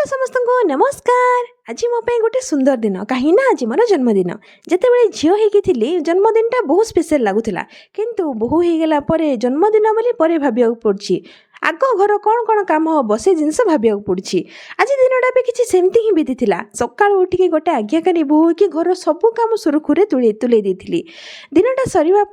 Hello समस्त को नमस्कार। आज मो पे गोटे सुंदर दिन कहीं ना आज मोर जन्मदिन जितेबाला झील होगी जन्मदिनटा बहुत स्पेशल लगुला किंतु बहु हो गला जन्मदिन बोली पर भाविया पड़ी आग घर कौन कौन कम हम से जिनस भाविया पड़ी आज दिनटा भी किसी सेमती ही बीती सका उठिक गोटे आज्ञाकारी बहु कि घर सबू कम सुरुखुरे तुले दिनटा सरवा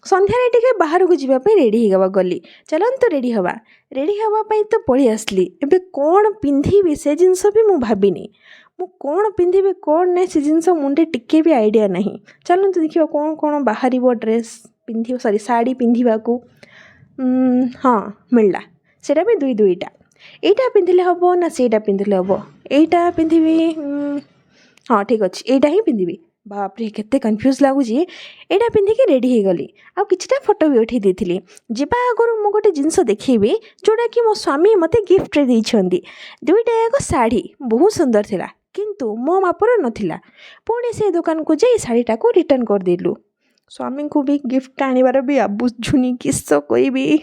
सन्धारे टिके बाहर को जावाई रेडी होगा गली चलतु रेडी हाँपाई तो पलि आसली एबे कौन पिंधि से जिनस भी मुझे भाविनी मु कौन पिंधि कौन नहीं से जिनस मुंडे टिके भी आइडिया नहीं चलतु देखिए कौन कौन बाहर ड्रेस पिंध सॉरी साड़ी पिंधवाकू हाँ मिलला सेटा भी दुई दुईटा एटा पिंधिले हम ना सेटा पिंधिले हम एटा पिंधिबी हाँ ठीक अच्छे एटा ही पिंधिबी बापरे केते कन्फ्यूज लगुच एटा पिंधिकी रेडी हो गली आ किछिटा फोटो भी उठे देथिली जेबा आगु मु गोटे जिनस देखिबी जोड़ा कि मो स्वामी मते गिफ्ट रे दैछंदी दुईटा एक साड़ी बहुत सुंदर थिला किंतु मो मापर नथिला पुणी से दुकान को जाई साड़ीटा को रिटर्न कर देलु स्वामी को भी गिफ्ट आनिबार भी बुझुनी किस कोई भी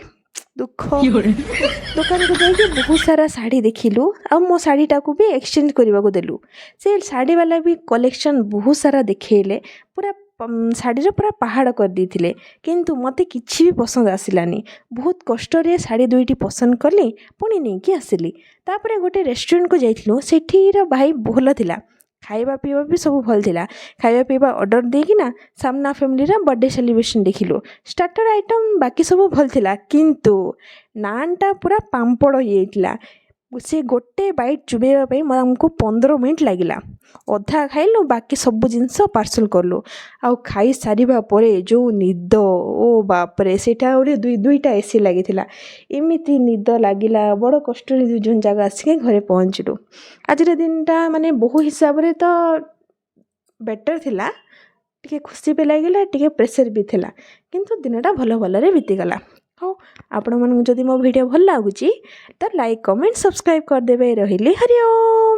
दुख दुकान को जाइए बहुत सारा शाढ़ी देखिलु आ मो शाढ़ीटा को भी एक्सचेंज करने को देलु से शाढ़ी वाला भी कलेक्शन बहुत सारा देखेले पूरा शाढ़ी पूरा पहाड़ कर देथिले किंतु मते किछि भी पसंद आसिलानी बहुत कष्ट रे शाढ़ी दुईटी पसंद कली पुणी नहीं कि आसिली तापरे गोटे रेस्टोरेंट को जाइथिलु सेठीर भाई भल थिला खाଇବା ପିଇବା भी सब भल थिला खाଇବା पिवा ऑर्डर देकिना सामना फैमिली रा बर्थडे सेलिब्रेशन देखिलु स्टार्टर आइटम बाकी सब भल थिला किंतु नानटा पूरा पांपड़ हो जाइतिला से गोटे बाइट चुबेबा आमको 15 मिनट लगिला अधा खाइलु बाकी सब जिनस पार्सल करलु आ खाई सारिबा परे जो निद ओ बापरे सेटा गोटे दुईटा एसी लगी एमती निद लगिला बड़ कष्ट जो जगह आसिक घरे पहुँचलु आज दिनटा माने बहु हिसाब रे तो बेटर थिला टिके खुशी भी लगिला टिके प्रेशर भी थिला किंतु दिनटा भल भल बीतीगला हाँ आपण मानू जदि मो वीडियो भल लगुच तो लाइक कमेंट सब्सक्राइब करदे रही हरि ओम।